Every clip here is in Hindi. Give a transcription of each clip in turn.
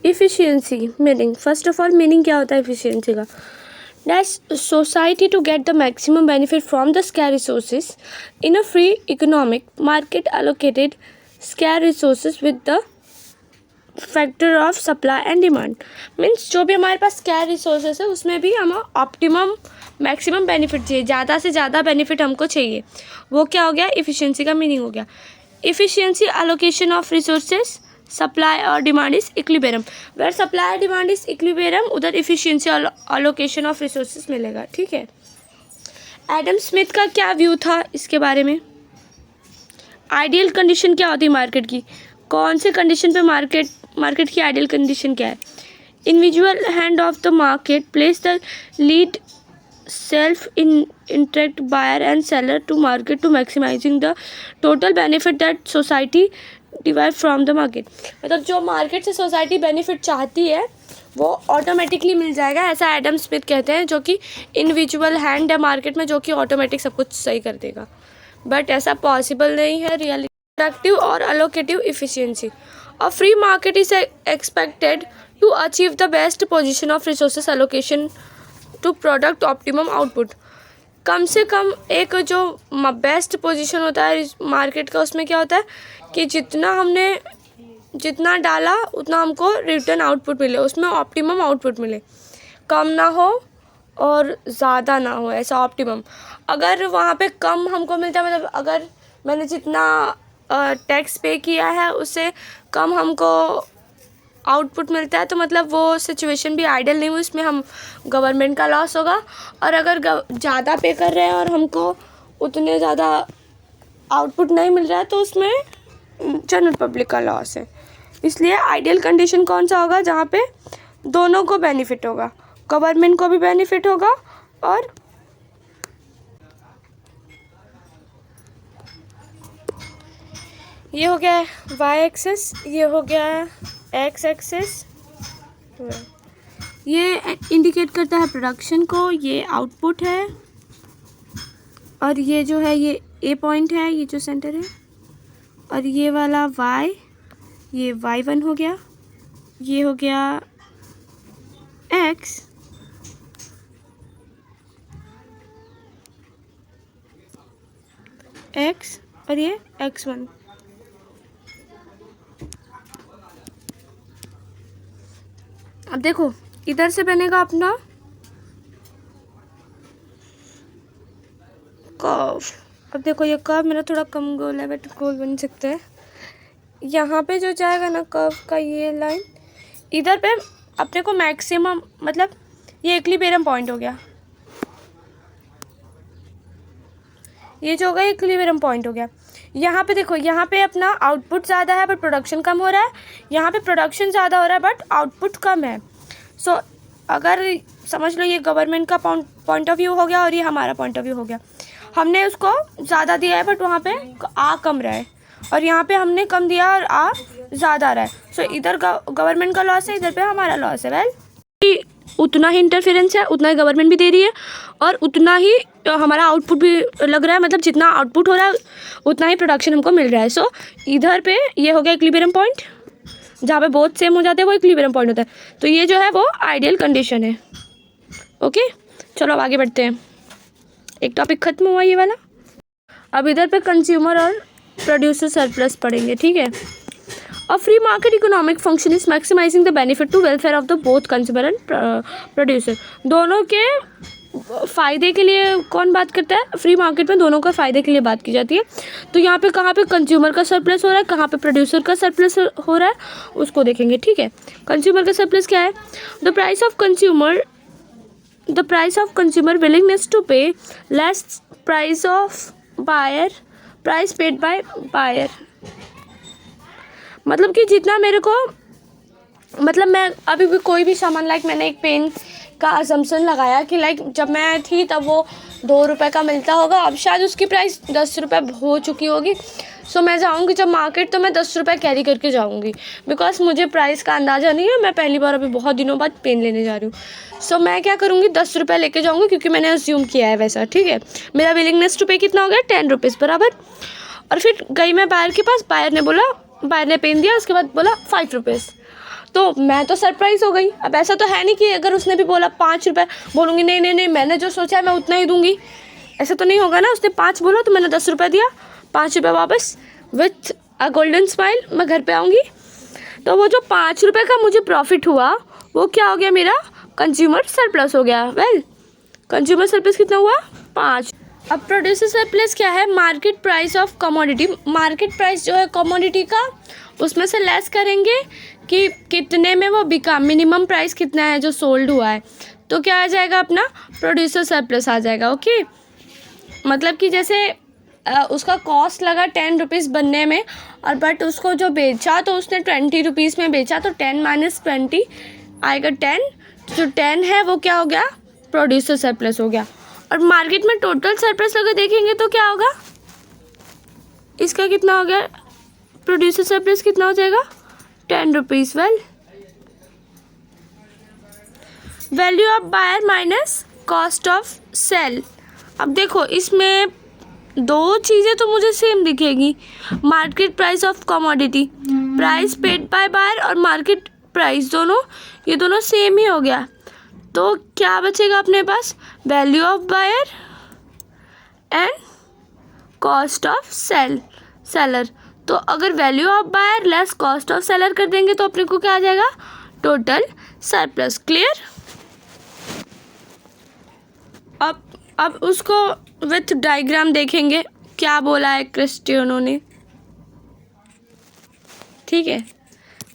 Efficiency meaning, first of all meaning क्या होता है इफ़िशियंसी का? That society to get the maximum benefit from the scarce resources in a free economic market allocated scarce resources with the factor of supply and demand. Means जो भी हमारे पास स्कैर रिसोर्सेज है उसमें भी हमें ऑप्टिमम मैक्सिमम बेनिफिट चाहिए, ज़्यादा से ज़्यादा बेनिफिट हमको चाहिए। वो क्या हो गया? इफ़िशियंसी का मीनिंग हो गया। Efficiency allocation of resources, supply और demand is equilibrium. Where supply demand is equilibrium उधर इफ़िशियंसी एलोकेशन ऑफ रिसोर्सेज मिलेगा। ठीक है। एडम स्मिथ का क्या व्यू था इसके बारे में? आइडियल कंडीशन क्या होती है मार्केट की? कौन से कंडीशन पे मार्केट की आइडियल कंडीशन क्या है? Individual hand of the market place the lead self in interact buyer and seller to market to maximising the total benefit that society divide from the market. मतलब जो मार्केट से सोसाइटी बेनिफिट चाहती है वो ऑटोमेटिकली मिल जाएगा, ऐसा एडम स्मिथ कहते हैं, जो कि इंडिविजुअल हैंड है मार्केट में जो कि ऑटोमेटिक सब कुछ सही कर देगा। बट ऐसा पॉसिबल नहीं है रियलिटी। प्रोडक्टिव और allocative efficiency, a free market is expected to achieve the best position of resources allocation to product optimum output. कम से कम एक जो बेस्ट पोजीशन होता है मार्केट का, उसमें क्या होता है कि जितना डाला उतना हमको रिटर्न आउटपुट मिले, उसमें ऑप्टिमम आउटपुट मिले, कम ना हो और ज़्यादा ना हो, ऐसा ऑप्टिमम। अगर वहाँ पे कम हमको मिलता है, मतलब अगर मैंने जितना टैक्स पे किया है उससे कम हमको आउटपुट मिलता है, तो मतलब वो सिचुएशन भी आइडियल नहीं हुई, उसमें हम गवर्नमेंट का लॉस होगा। और अगर ज़्यादा पे कर रहे हैं और हमको उतने ज़्यादा आउटपुट नहीं मिल रहा है तो उसमें जनरल पब्लिक का लॉस है। इसलिए आइडियल कंडीशन कौन सा होगा? जहाँ पे दोनों को बेनिफिट होगा, गवर्नमेंट को भी बेनिफिट होगा और ये हो गया वाई एक्सेस, ये हो गया एक्स एक्सेस, ये इंडिकेट करता है प्रोडक्शन को, ये आउटपुट है, और ये जो है ये ए पॉइंट है, ये जो सेंटर है, और ये वाला वाई, ये y1 हो गया, ये हो गया x, और ये x1। अब देखो इधर से बनेगा अपना कर्व। अब देखो ये कर्व मेरा थोड़ा कम गोल है बट गोल बन सकता है। यहाँ पे जो जाएगा ना कर्व का ये लाइन, इधर पे अपने को मैक्सिमम, मतलब ये इक्विलिब्रियम पॉइंट हो गया, ये जो होगा इक्विलिब्रियम पॉइंट हो गया। यहाँ पे देखो, यहाँ पे अपना आउटपुट ज़्यादा है बट प्रोडक्शन कम हो रहा है, यहाँ पे प्रोडक्शन ज़्यादा हो रहा है बट आउटपुट कम है। सो अगर समझ लो ये गवर्नमेंट का पॉइंट ऑफ व्यू हो गया और ये हमारा पॉइंट ऑफ व्यू हो गया। हमने उसको ज़्यादा दिया है बट वहाँ पे आ कम रहा है, और यहाँ पे हमने कम दिया और आ ज़्यादा रहा है। सो इधर गवर्नमेंट का लॉस है, इधर पे हमारा लॉस है। वेल उतना ही इंटरफेरेंस है, उतना ही गवर्नमेंट भी दे रही है और उतना ही हमारा आउटपुट भी लग रहा है, मतलब जितना आउटपुट हो रहा है उतना ही प्रोडक्शन हमको मिल रहा है। सो इधर पे ये हो गया इक्विलिब्रियम पॉइंट, जहाँ पे बोथ सेम हो जाते हैं वो इक्विलिब्रियम पॉइंट होता है। तो ये जो है वो आइडियल कंडीशन है। ओके, चलो अब आगे बढ़ते हैं। एक टॉपिक खत्म हुआ ये वाला। अब इधर पे कंज्यूमर और प्रोड्यूसर सरप्लस पढ़ेंगे। ठीक है। A free market economic function is maximising the benefit to welfare of the both consumer and producer. दोनों के फ़ायदे के लिए कौन बात करता है? फ्री मार्केट में दोनों का फ़ायदे के लिए बात की जाती है। तो यहाँ पे कहाँ पे कंज्यूमर का सरप्लस हो रहा है, कहाँ पे प्रोड्यूसर का सरप्लस हो रहा है, उसको देखेंगे। ठीक है। कंज्यूमर का सरप्लस क्या है? The price of consumer willingness to pay less price paid by buyer. मतलब कि जितना मेरे को, मतलब मैं अभी भी कोई भी सामान, लाइक मैंने एक पेन का असम्पशन लगाया कि लाइक जब मैं थी तब वो 2 रुपये का मिलता होगा, अब शायद उसकी प्राइस 10 रुपये हो चुकी होगी। सो मैं जाऊँगी जब मार्केट तो मैं 10 रुपये कैरी करके जाऊँगी, बिकॉज मुझे प्राइस का अंदाज़ा नहीं है। मैं पहली बार अभी बहुत दिनों बाद पेन लेने जा रही हूँ। सो मैं क्या करूँगी, 10 रुपये लेके जाऊँगी क्योंकि मैंने अज्यूम किया है वैसा। ठीक है। मेरा विलिंगनेस टू पे कितना हो गया? 10 रुपीज़ बराबर। और फिर गई मैं बायर के पास, बायर ने पेन दिया, उसके बाद बोला 5 रुपीज़। तो मैं तो सरप्राइज़ हो गई। अब ऐसा तो है नहीं कि अगर उसने भी बोला 5 रुपये, बोलूँगी नहीं नहीं नहीं मैंने जो सोचा है मैं उतना ही दूँगी, ऐसा तो नहीं होगा ना। उसने 5 बोला तो मैंने 10 रुपये दिया, 5 रुपये वापस विथ अ गोल्डन स्माइल मैं घर पे आऊँगी। तो वो जो 5 रुपये का मुझे प्रॉफिट हुआ वो क्या हो गया, मेरा कंज्यूमर सरप्लस हो गया। वेल कंज्यूमर सरप्लस कितना हुआ, 5। अब प्रोड्यूसर सरप्लस क्या है, market price of commodity. Market price जो है कमोडिटी का, उसमें से लेस करेंगे कि कितने में वो बिका, मिनिमम प्राइस कितना है जो सोल्ड हुआ है, तो क्या आ जाएगा अपना प्रोड्यूसर सरप्लस आ जाएगा। ओके, मतलब कि जैसे उसका कॉस्ट लगा 10 रुपीज़ बनने में, और बट उसको जो बेचा तो उसने 20 रुपीज़ में बेचा, तो 10 माइनस 20 आएगा 10। जो 10 है वो क्या हो गया, प्रोड्यूसर सरप्लस हो गया। और मार्केट में टोटल सरप्लस अगर देखेंगे तो क्या होगा, इसका कितना हो गया, प्रोड्यूसर सरप्लस कितना हो जाएगा, 10 rupees. Well value of buyer minus cost of sale. अब देखो इसमें दो चीज़ें तो मुझे सेम दिखेगी, market price of commodity, price paid by buyer और मार्केट प्राइस, दोनों ये दोनों सेम ही हो गया। तो क्या बचेगा अपने पास, value of buyer and cost of seller. तो अगर value of buyer less cost of seller कर देंगे तो अपने को क्या आ जाएगा, टोटल सरप्लस। क्लियर। अब उसको विथ डायग्राम देखेंगे, क्या बोला है क्रिस्टियानो ने। ठीक है,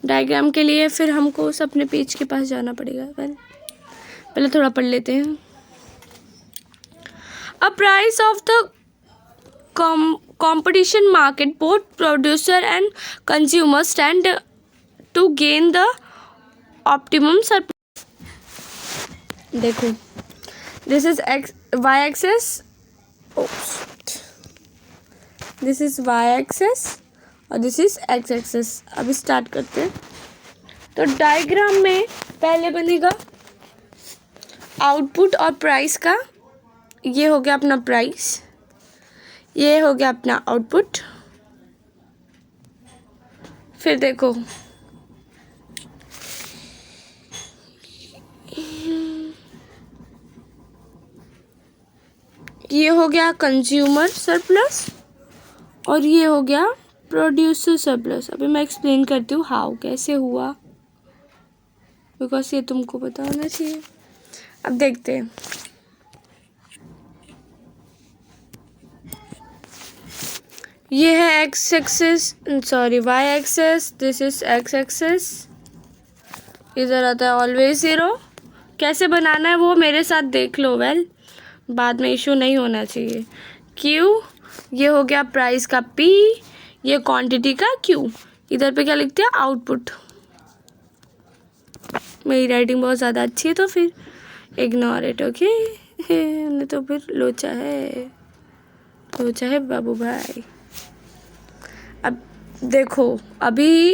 डायग्राम के लिए फिर हमको उस अपने पेज के पास जाना पड़ेगा। पहले थोड़ा पढ़ लेते हैं। A price of the competition market, both producer and consumer stand to gain the optimum surplus. देखो, this is y axis, this is y axis और this is x axis। अब स्टार्ट करते हैं। तो डायग्राम में पहले बनेगा आउटपुट और प्राइस का, ये हो गया अपना प्राइस, ये हो गया अपना आउटपुट। फिर देखो ये हो गया कंज्यूमर सरप्लस और ये हो गया प्रोड्यूसर सरप्लस। अभी मैं एक्सप्लेन करती हूँ हाउ, कैसे हुआ, बिकॉज ये तुमको पता होना चाहिए। अब देखते हैं। ये है x axis, sorry y axis, this is x axis. इधर आता है ऑलवेज ज़ीरो। कैसे बनाना है वो मेरे साथ देख लो। वेल बाद में इशू नहीं होना चाहिए। क्यू, ये हो गया प्राइस का पी, ये क्वांटिटी का क्यू। इधर पे क्या लिखते हैं, आउटपुट। मेरी राइटिंग बहुत ज़्यादा अच्छी है तो फिर इग्नोर इट। ओके, नहीं तो फिर लोचा है बाबू भाई। अब देखो अभी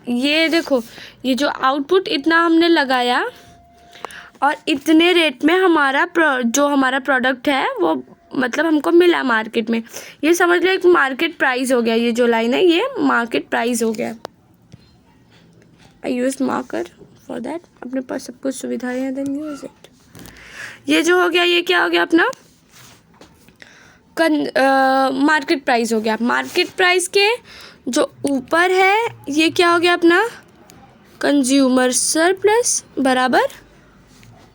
ये देखो, ये जो आउटपुट इतना हमने लगाया और इतने रेट में हमारा जो हमारा प्रोडक्ट है वो मतलब हमको मिला मार्केट में। ये समझ लो एक मार्केट प्राइस हो गया। ये जो लाइन है ये मार्केट प्राइस हो गया। आई यूज मार्कर फॉर दैट, अपने पास सब कुछ सुविधाएं हैं, देन यूज इट। ये जो हो गया ये क्या हो गया अपना मार्केट प्राइस हो गया। मार्केट प्राइस के जो ऊपर है ये क्या हो गया अपना कंज्यूमर सरप्लस बराबर,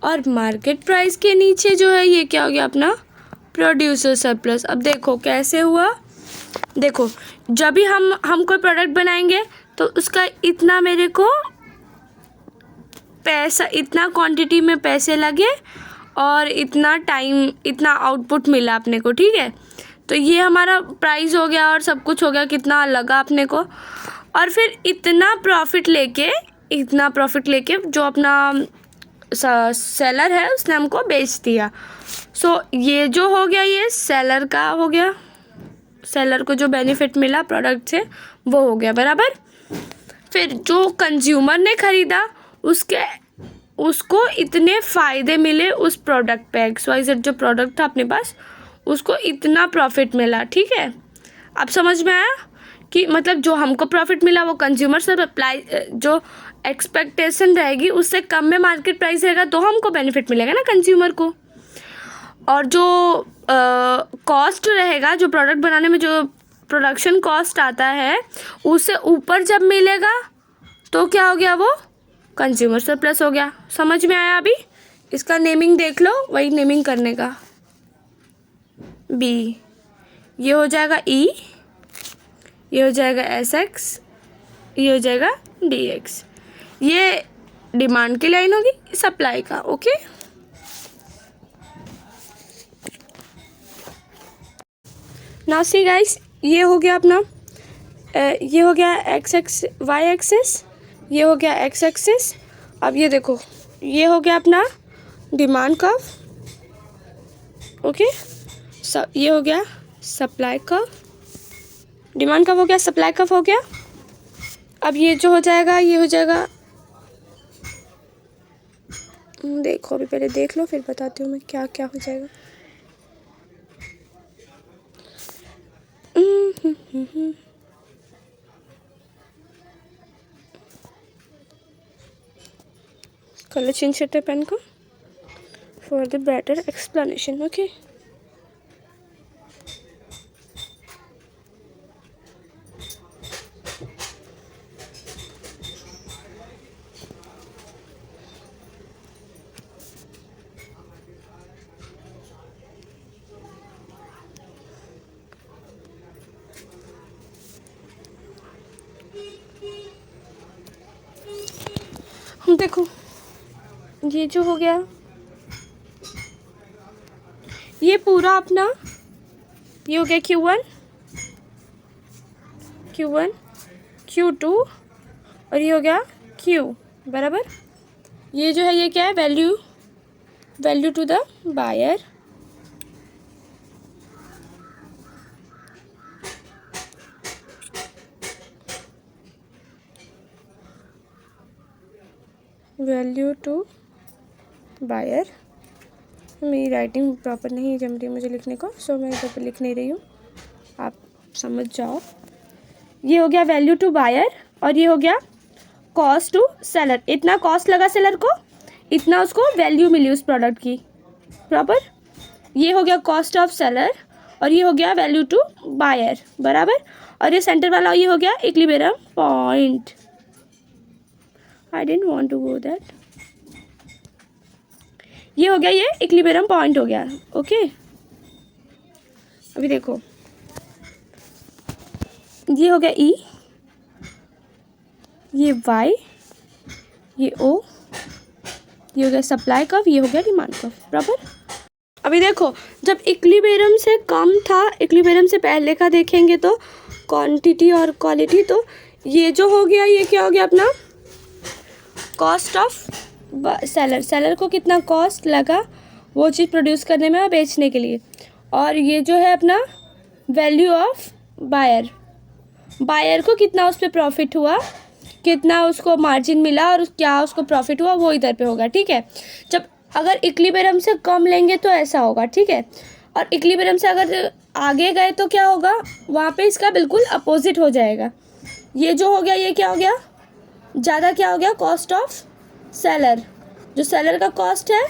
और मार्केट प्राइस के नीचे जो है ये क्या हो गया अपना प्रोड्यूसर सरप्लस। अब देखो कैसे हुआ, देखो जब भी हम कोई प्रोडक्ट बनाएंगे तो उसका इतना मेरे को पैसा, इतना क्वांटिटी में पैसे लगे और इतना टाइम, इतना आउटपुट मिला अपने को। ठीक है, तो ये हमारा प्राइस हो गया और सब कुछ हो गया, कितना लगा अपने को। और फिर इतना प्रॉफिट लेके जो अपना सेलर है उसने हमको बेच दिया। सो ये जो हो गया ये सेलर का हो गया, सेलर को जो बेनिफिट मिला प्रोडक्ट से वो हो गया बराबर। फिर जो कंज्यूमर ने ख़रीदा उसको इतने फ़ायदे मिले उस प्रोडक्ट पे, XYZ जो प्रोडक्ट था अपने पास उसको इतना प्रॉफिट मिला। ठीक है, अब समझ में आया कि मतलब जो हमको प्रॉफिट मिला वो कंज्यूमर सरप्लस, जो एक्सपेक्टेशन रहेगी उससे कम में मार्केट प्राइस रहेगा तो हमको बेनिफिट मिलेगा ना, कंज्यूमर को। और जो कॉस्ट रहेगा, जो प्रोडक्ट बनाने में जो प्रोडक्शन कॉस्ट आता है, उससे ऊपर जब मिलेगा तो क्या हो गया, वो कंज्यूमर सरप्लस हो गया। समझ में आया? अभी इसका नेमिंग देख लो, वही नेमिंग करने का। बी, ये हो जाएगा ई, ये हो जाएगा एस एक्स, ये हो जाएगा डी एक्स। ये डिमांड की लाइन होगी, सप्लाई का। ओके, नाउ सी गाइस, ये हो गया अपना ये हो गया एक्स एक्स वाई एक्सिस, ये हो गया एक्स एक्सिस। अब ये देखो, ये हो गया अपना डिमांड कर्व। ओके, ये हो गया सप्लाई कर्व, डिमांड कर्व हो गया, सप्लाई कर्व हो गया। अब ये जो हो जाएगा, ये हो जाएगा, देखो अभी पहले देख लो फिर बताती हूँ मैं क्या क्या हो जाएगा। कलर चेंज करते हैं पेन को for the better explanation. Okay, हम देखो, ये जो हो गया, ये पूरा अपना ये हो गया Q1, Q1, Q2 और ये हो गया Q बराबर। ये जो है ये क्या है, value to the buyer, value to buyer. मेरी राइटिंग प्रॉपर नहीं जम रही मुझे लिखने को, सो मैं इधर पे लिख नहीं रही हूँ, आप समझ जाओ। ये हो गया वैल्यू टू बायर और ये हो गया कॉस्ट टू सेलर। इतना कॉस्ट लगा सेलर को, इतना उसको वैल्यू मिली उस प्रोडक्ट की प्रॉपर। ये हो गया कॉस्ट ऑफ सेलर और ये हो गया वैल्यू टू बायर बराबर। और ये सेंटर वाला ये हो गया equilibrium point. I didn't want to go that. ये हो गया, ये इक्विलिब्रियम पॉइंट हो गया। ओके, अभी देखो, ये हो गया ई, ये वाई, ये ओ, ये हो गया सप्लाई कर्व, ये हो गया डिमांड कर्व बराबर। अभी देखो, जब इक्विलिब्रियम से कम था, इक्विलिब्रियम से पहले का देखेंगे तो क्वांटिटी और क्वालिटी, तो ये जो हो गया ये क्या हो गया अपना कॉस्ट ऑफ सेलर को कितना कॉस्ट लगा वो चीज़ प्रोड्यूस करने में और बेचने के लिए। और ये जो है अपना वैल्यू ऑफ बायर को कितना उस पर प्रॉफिट हुआ, कितना उसको मार्जिन मिला और क्या उसको प्रॉफिट हुआ, वो इधर पे होगा। ठीक है, जब अगर इक्विलिब्रियम से कम लेंगे तो ऐसा होगा। ठीक है, और इक्विलिब्रियम से अगर आगे गए तो क्या होगा, वहाँ पे इसका बिल्कुल अपोजिट हो जाएगा। ये जो हो गया ये क्या हो गया, ज़्यादा क्या हो गया, कॉस्ट ऑफ सेलर, जो सेलर का कॉस्ट है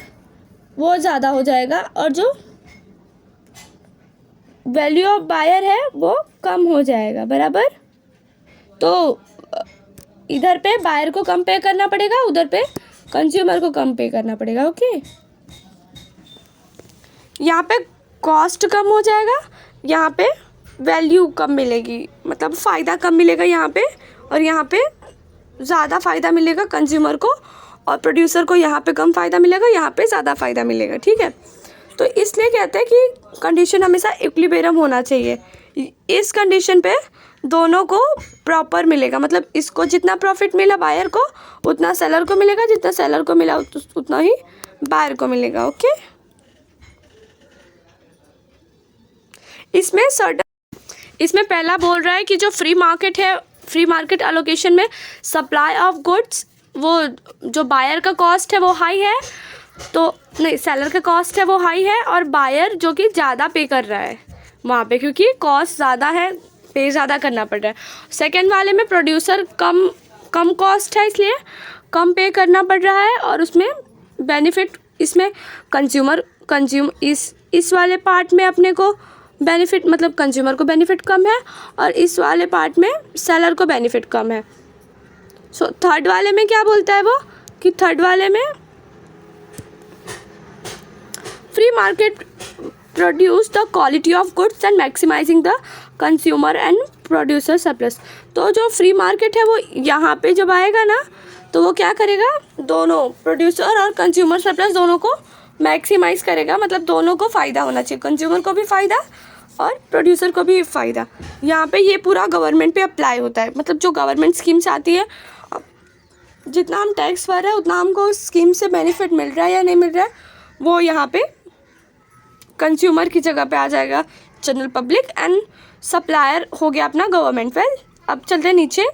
वो ज़्यादा हो जाएगा और जो वैल्यू ऑफ बायर है वो कम हो जाएगा बराबर। तो इधर पे बायर को कम पे करना पड़ेगा, उधर पे कंज्यूमर को कम पे करना पड़ेगा। ओके, यहाँ पे कॉस्ट कम हो जाएगा, यहाँ पे वैल्यू कम मिलेगी, मतलब फ़ायदा कम मिलेगा यहाँ पे, और यहाँ पे ज़्यादा फ़ायदा मिलेगा कंज्यूमर को, और प्रोड्यूसर को यहाँ पे कम फ़ायदा मिलेगा, यहाँ पे ज़्यादा फ़ायदा मिलेगा। ठीक है, तो इसलिए कहते हैं कि कंडीशन हमेशा इक्विलिब्रियम होना चाहिए। इस कंडीशन पे दोनों को प्रॉपर मिलेगा, मतलब इसको जितना प्रॉफिट मिला बायर को उतना सेलर को मिलेगा, जितना सेलर को मिला उतना ही बायर को मिलेगा। ओके, इसमें पहला बोल रहा है कि जो फ्री मार्केट है, फ्री मार्केट एलोकेशन में सप्लाई ऑफ गुड्स, वो जो बायर का कॉस्ट है वो हाई है, तो नहीं सेलर का कॉस्ट है वो हाई है, और बायर जो कि ज़्यादा पे कर रहा है वहाँ पे, क्योंकि कॉस्ट ज़्यादा है, पे ज़्यादा करना पड़ रहा है। सेकंड वाले में प्रोड्यूसर कम कम कॉस्ट है इसलिए कम पे करना पड़ रहा है, और उसमें बेनिफिट इसमें इस वाले पार्ट में अपने को बेनिफिट मतलब कंज्यूमर को बेनिफिट कम है, और इस वाले पार्ट में सेलर को बेनिफिट कम है। सो थर्ड वाले में क्या बोलता है वो कि थर्ड वाले में free market produce the quality of goods and maximising the consumer and producer surplus. तो जो फ्री मार्केट है वो यहाँ पे जब आएगा ना, तो वो क्या करेगा, दोनों प्रोड्यूसर और कंज्यूमर सरप्लस दोनों को मैक्सिमाइज़ करेगा, मतलब दोनों को फ़ायदा होना चाहिए, कंज्यूमर को भी फ़ायदा और प्रोड्यूसर को भी फ़ायदा। यहाँ पे ये पूरा गवर्नमेंट पे अप्लाई होता है, मतलब जो गवर्नमेंट स्कीम्स आती है, जितना हम टैक्स भर रहे हैं उतना हमको उस स्कीम से बेनिफिट मिल रहा है या नहीं मिल रहा है, वो यहाँ पे कंज्यूमर की जगह पे आ जाएगा जनरल पब्लिक, एंड सप्लायर हो गया अपना गवर्नमेंट। वेल अब चलते हैं नीचे।